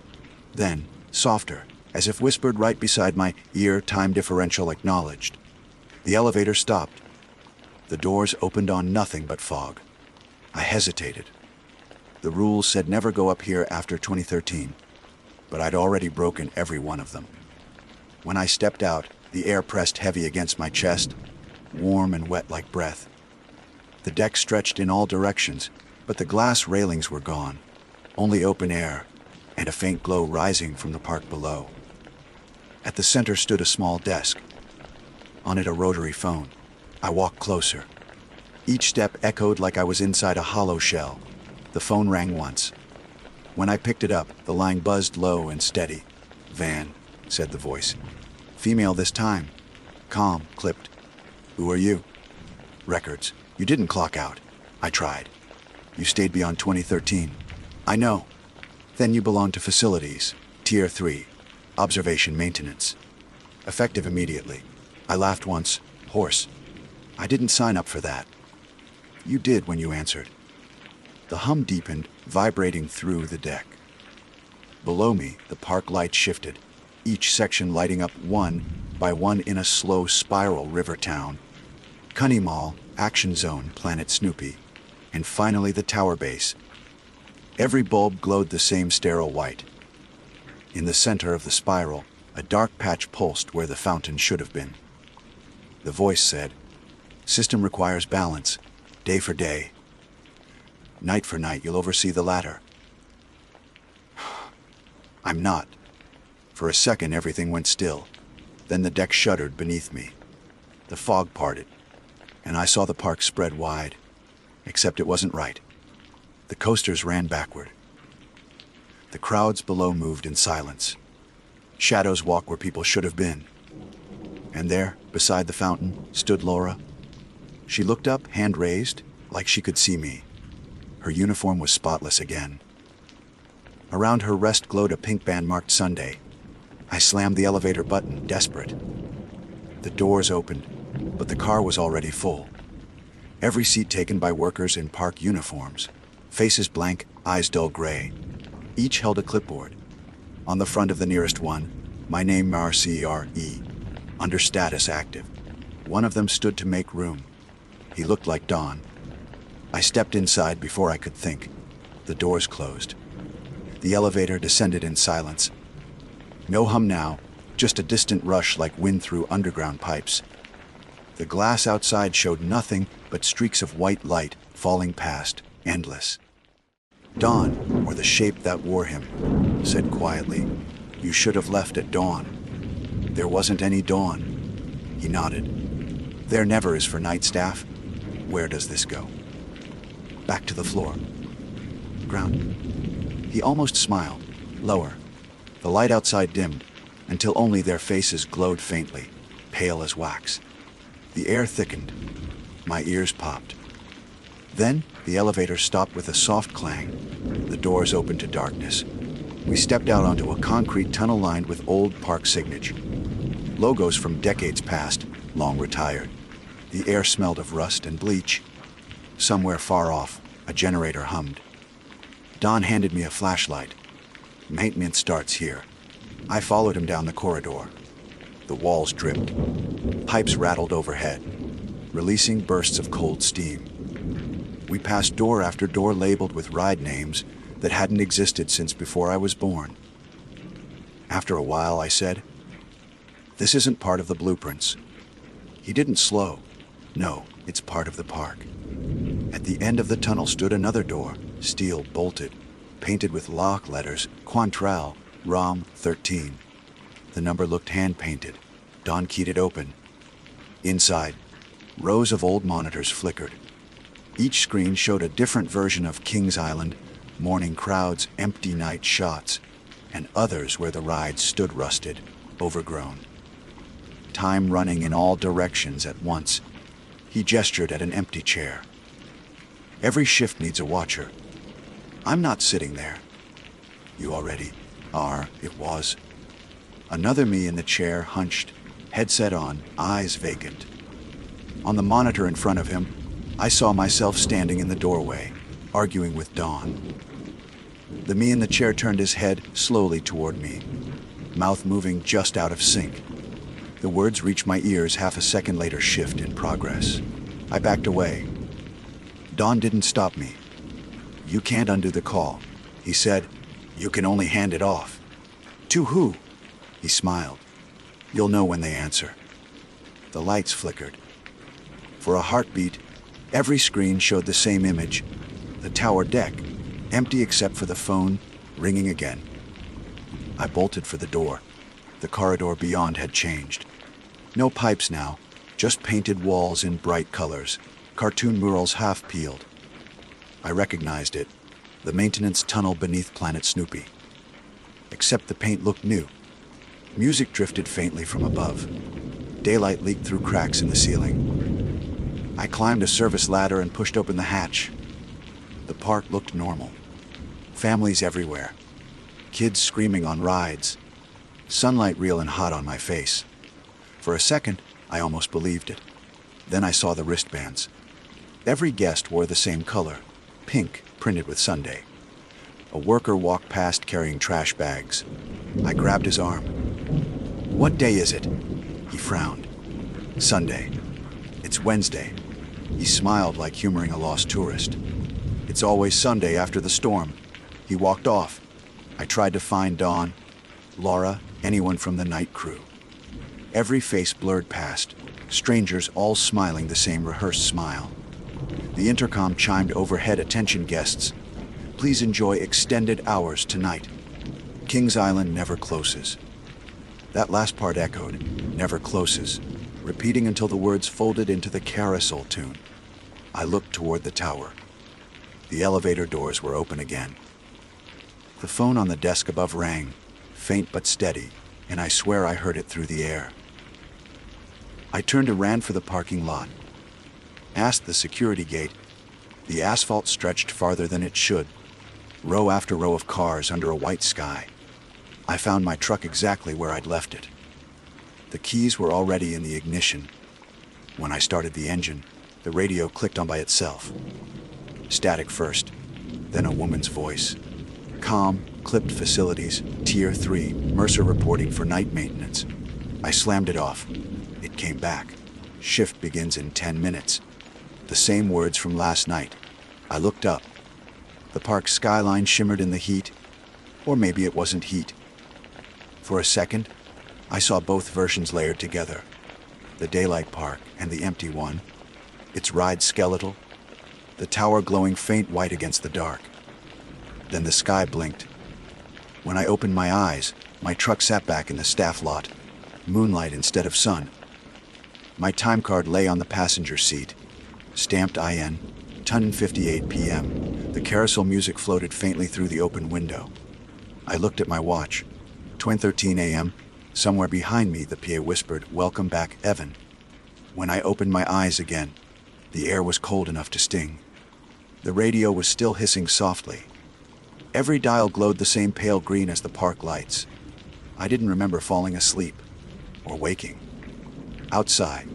Speaker 1: Then, softer, as if whispered right beside my ear, time differential acknowledged. The elevator stopped. The doors opened on nothing but fog. I hesitated. The rules said never go up here after 2013, but I'd already broken every one of them. When I stepped out, the air pressed heavy against my chest, warm and wet like breath. The deck stretched in all directions, but the glass railings were gone. Only open air, and a faint glow rising from the park below. At the center stood a small desk. On it a rotary phone. I walked closer. Each step echoed like I was inside a hollow shell. The phone rang once. When I picked it up, the line buzzed low and steady. "Van," said the voice. "Female this time." Calm, clipped. "Who are you?" "Records. You didn't clock out." I tried. "You stayed beyond 2013." "I know." "Then you belong to facilities. Tier 3. Observation maintenance. Effective immediately." I laughed once. "Horse. I didn't sign up for that." "You did when you answered." The hum deepened, vibrating through the deck. Below me, the park lights shifted, each section lighting up one by one in a slow spiral river town. Cunny Mall, Action Zone, Planet Snoopy, and finally the tower base. Every bulb glowed the same sterile white. In the center of the spiral, a dark patch pulsed where the fountain should have been. The voice said, "System requires balance, day for day. Night for night, you'll oversee the latter." I'm not. For a second, everything went still. Then the deck shuddered beneath me. The fog parted, and I saw the park spread wide, except it wasn't right. The coasters ran backward. The crowds below moved in silence. Shadows walked where people should have been. And there, beside the fountain, stood Laura. She looked up, hand raised, like she could see me. Her uniform was spotless again. Around her wrist glowed a pink band marked Sunday. I slammed the elevator button, desperate. The doors opened, but the car was already full. Every seat taken by workers in park uniforms. Faces blank, eyes dull gray. Each held a clipboard. On the front of the nearest one, my name mrcre, under status active. One of them stood to make room. He looked like Don. I stepped inside before I could think. The doors closed. The elevator descended in silence. No hum now, just a distant rush like wind through underground pipes. The glass outside showed nothing but streaks of white light falling past, endless. "Dawn, or the shape that wore him," said quietly. "You should have left at dawn." "There wasn't any dawn." He nodded. "There never is for night staff. Where does this go?" "Back to the floor." "Ground." He almost smiled, lower. The light outside dimmed, until only their faces glowed faintly, pale as wax. The air thickened. My ears popped. Then the elevator stopped with a soft clang. The doors opened to darkness. We stepped out onto a concrete tunnel lined with old park signage. Logos from decades past, long retired. The air smelled of rust and bleach. Somewhere far off, a generator hummed. Don handed me a flashlight. "Maintenance starts here." I followed him down the corridor. The walls dripped. Pipes rattled overhead, releasing bursts of cold steam. We passed door after door labeled with ride names that hadn't existed since before I was born. After a while, I said, "This isn't part of the blueprints." He didn't slow. "No, it's part of the park." At the end of the tunnel stood another door, steel bolted, painted with lock letters, Quantrell, ROM 13. The number looked hand-painted. Don keyed it open. Inside, Rows of old monitors flickered. Each screen showed a different version of Kings Island, morning crowds, empty night shots, and others where the ride stood rusted, overgrown. Time running in all directions at once. He gestured at an empty chair. Every shift needs a watcher. I'm not sitting there. You already are, it was. Another me in the chair, hunched, headset on, eyes vacant. On the monitor in front of him, I saw myself standing in the doorway, arguing with Dawn. The me in the chair turned his head slowly toward me, mouth moving just out of sync. The words reached my ears half a second later, shift in progress. I backed away. Dawn didn't stop me. You can't undo the call, he said. You can only hand it off. To who? He smiled. You'll know when they answer. The lights flickered. For a heartbeat, every screen showed the same image. The tower deck, empty except for the phone, ringing again. I bolted for the door. The corridor beyond had changed. No pipes now, just painted walls in bright colors, cartoon murals half peeled. I recognized it, the maintenance tunnel beneath Planet Snoopy. Except the paint looked new. Music drifted faintly from above. Daylight leaked through cracks in the ceiling. I climbed a service ladder and pushed open the hatch. The park looked normal. Families everywhere. Kids screaming on rides. Sunlight real and hot on my face. For a second, I almost believed it. Then I saw the wristbands. Every guest wore the same color, pink, printed with Sunday. A worker walked past carrying trash bags. I grabbed his arm. What day is it? He frowned. Sunday. It's Wednesday. He smiled like humoring a lost tourist. It's always Sunday after the storm. He walked off. I tried to find Dawn, Laura, anyone from the night crew. Every face blurred past, strangers all smiling the same rehearsed smile. The intercom chimed overhead, attention guests. Please enjoy extended hours tonight. Kings Island never closes. That last part echoed, never closes, repeating until the words folded into the carousel tune. I looked toward the tower. The elevator doors were open again. The phone on the desk above rang, faint but steady, and I swear I heard it through the air. I turned and ran for the parking lot. Past the security gate, the asphalt stretched farther than it should, row after row of cars under a white sky. I found my truck exactly where I'd left it. The keys were already in the ignition. When I started the engine, the radio clicked on by itself. Static first, then a woman's voice. Calm, clipped facilities, Tier 3, Mercer reporting for night maintenance. I slammed it off. It came back. Shift begins in 10 minutes. The same words from last night. I looked up. The park's skyline shimmered in the heat, or maybe it wasn't heat. For a second, I saw both versions layered together. The daylight park and the empty one. Its ride skeletal. The tower glowing faint white against the dark. Then the sky blinked. When I opened my eyes, my truck sat back in the staff lot. Moonlight instead of sun. My time card lay on the passenger seat. Stamped IN, 10:58 p.m. The carousel music floated faintly through the open window. I looked at my watch. 10:13 a.m. Somewhere behind me, the PA whispered, "Welcome back, Evan." When I opened my eyes again, the air was cold enough to sting. The radio was still hissing softly. Every dial glowed the same pale green as the park lights. I didn't remember falling asleep or waking. Outside,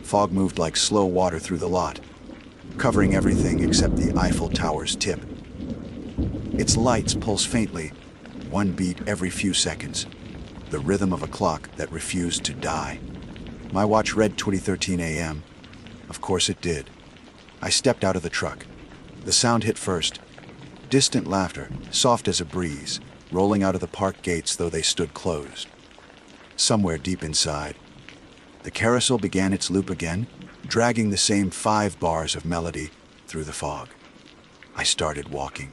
Speaker 1: fog moved like slow water through the lot, covering everything except the Eiffel Tower's tip. Its lights pulse faintly, one beat every few seconds, the rhythm of a clock that refused to die. My watch read 20:13 a.m. Of course it did. I stepped out of the truck. The sound hit first. Distant laughter, soft as a breeze, rolling out of the park gates though they stood closed. Somewhere deep inside, the carousel began its loop again, dragging the same 5 bars of melody through the fog. I started walking.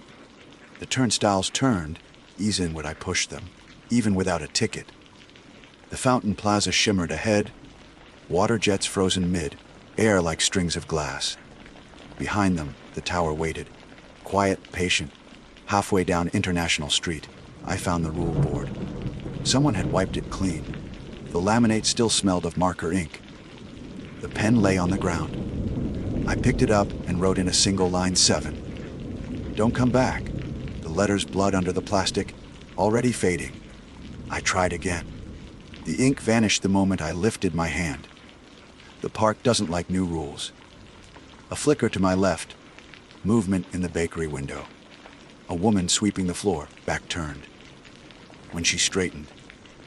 Speaker 1: The turnstiles turned, ease in would I push them, even without a ticket. The fountain plaza shimmered ahead, water jets frozen mid, air like strings of glass. Behind them, the tower waited, quiet, patient. Halfway down International Street, I found the rule board. Someone had wiped it clean. The laminate still smelled of marker ink. The pen lay on the ground. I picked it up and wrote in a single line 7. Don't come back. The letters blood under the plastic, already fading. I tried again. The ink vanished the moment I lifted my hand. The park doesn't like new rules. A flicker to my left. Movement in the bakery window. A woman sweeping the floor, back turned. When she straightened,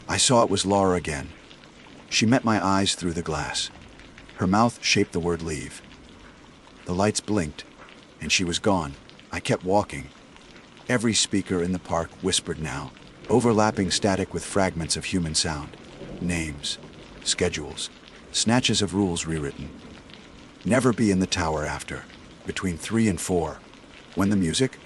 Speaker 1: I saw it was Laura again. She met my eyes through the glass. Her mouth shaped the word leave. The lights blinked, and she was gone. I kept walking. Every speaker in the park whispered now, overlapping static with fragments of human sound. Names, schedules, snatches of rules rewritten. Never be in the tower after, between 3 and 4. When the music?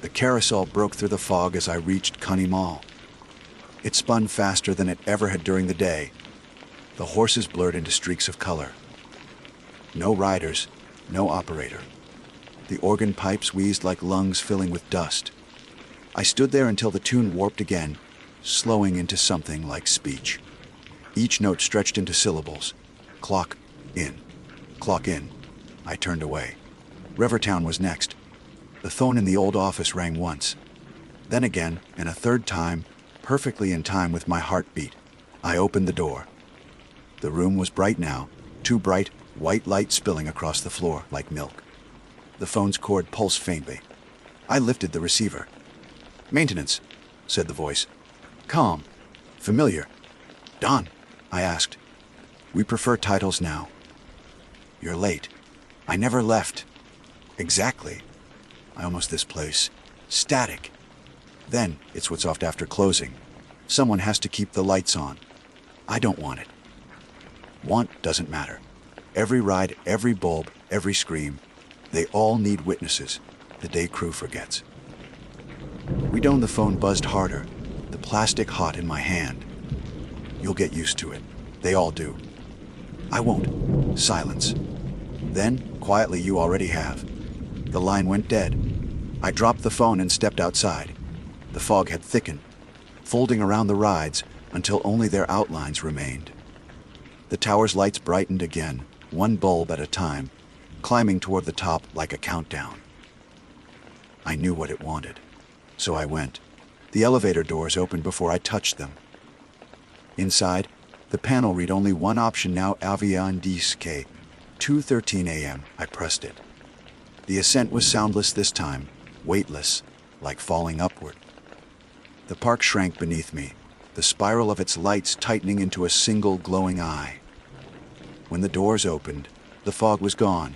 Speaker 1: The carousel broke through the fog as I reached Cunny Mall. It spun faster than it ever had during the day. The horses blurred into streaks of color. No riders, no operator. The organ pipes wheezed like lungs filling with dust. I stood there until the tune warped again, slowing into something like speech. Each note stretched into syllables. Clock in. Clock in. I turned away. Rivertown was next. The phone in the old office rang once. Then again, and a third time, perfectly in time with my heartbeat. I opened the door. The room was bright now, too bright, white light spilling across the floor like milk. The phone's cord pulsed faintly. I lifted the receiver. "Maintenance," said the voice. Calm. Familiar. "Don?" I asked. "We prefer titles now." "You're late." "I never left." "Exactly." I almost this place. Static. Then, it's what's off after closing. Someone has to keep the lights on. I don't want it. Want doesn't matter. Every ride, every bulb, every scream, they all need witnesses. The day crew forgets. Redone the phone buzzed harder, the plastic hot in my hand. "You'll get used to it. They all do." "I won't." Silence. Then, quietly, "You already have." The line went dead. I dropped the phone and stepped outside. The fog had thickened, folding around the rides until only their outlines remained. The tower's lights brightened again, one bulb at a time, climbing toward the top like a countdown. I knew what it wanted, so I went. The elevator doors opened before I touched them. Inside, the panel read only one option now, Avion Disque, 2:13 a.m. I pressed it. The ascent was soundless this time, weightless, like falling upward. The park shrank beneath me, the spiral of its lights tightening into a single glowing eye. When the doors opened, the fog was gone.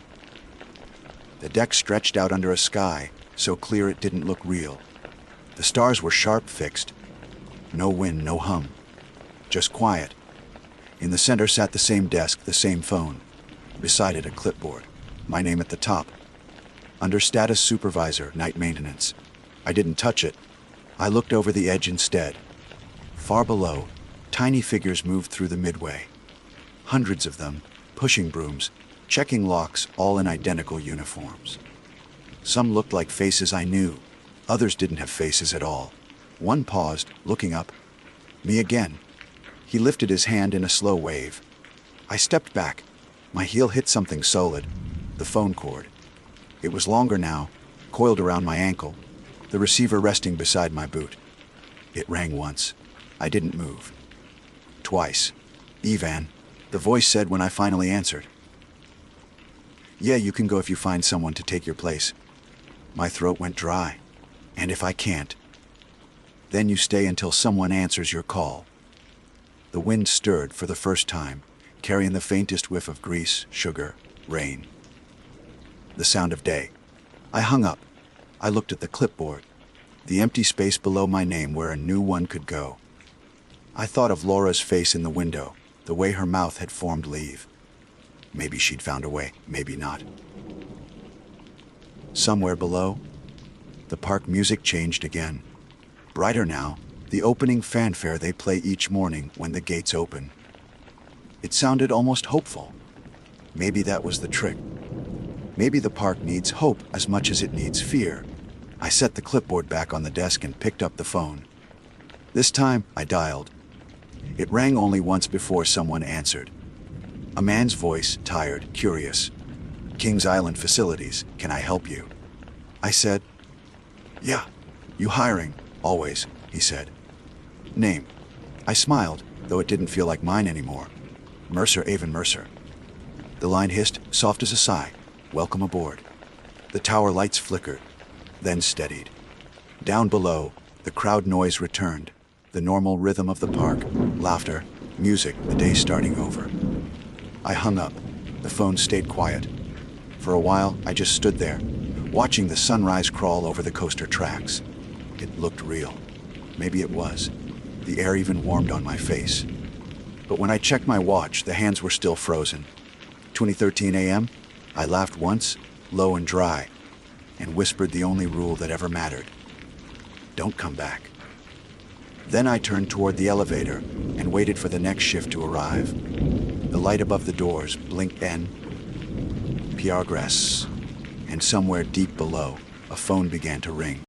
Speaker 1: The deck stretched out under a sky, so clear it didn't look real. The stars were sharp fixed. No wind, no hum. Just quiet. In the center sat the same desk, the same phone. Beside it, a clipboard. My name at the top. Under Status Supervisor, Night Maintenance. I didn't touch it. I looked over the edge instead. Far below, tiny figures moved through the midway. Hundreds of them, pushing brooms, checking locks, all in identical uniforms. Some looked like faces I knew. Others didn't have faces at all. One paused, looking up. Me again. He lifted his hand in a slow wave. I stepped back. My heel hit something solid, the phone cord. It was longer now, coiled around my ankle, the receiver resting beside my boot. It rang once. I didn't move. Twice. "Ivan," the voice said when I finally answered. "Yeah, you can go if you find someone to take your place." My throat went dry. "And if I can't?" "Then you stay until someone answers your call." The wind stirred for the first time, carrying the faintest whiff of grease, sugar, rain. The sound of day. I hung up. I looked at the clipboard, the empty space below my name where a new one could go. I thought of Laura's face in the window, the way her mouth had formed leave. Maybe she'd found a way, maybe not. Somewhere below, the park music changed again. Brighter now, the opening fanfare they play each morning when the gates open. It sounded almost hopeful. Maybe that was the trick. Maybe the park needs hope as much as it needs fear. I set the clipboard back on the desk and picked up the phone. This time, I dialed. It rang only once before someone answered. A man's voice, tired, curious. Kings Island Facilities, can I help you? I said, yeah. You hiring? Always, he said. Name? I smiled, though it didn't feel like mine anymore. Mercer Avon Mercer. The line hissed, soft as a sigh. Welcome aboard. The tower lights flickered, then steadied. Down below, the crowd noise returned. The normal rhythm of the park, laughter, music, the day starting over. I hung up. The phone stayed quiet. For a while, I just stood there, watching the sunrise crawl over the coaster tracks. It looked real. Maybe it was. The air even warmed on my face. But when I checked my watch, the hands were still frozen. 20:13 a.m., I laughed once, low and dry, and whispered the only rule that ever mattered. Don't come back. Then I turned toward the elevator and waited for the next shift to arrive. The light above the doors blinked progress, and somewhere deep below, a phone began to ring.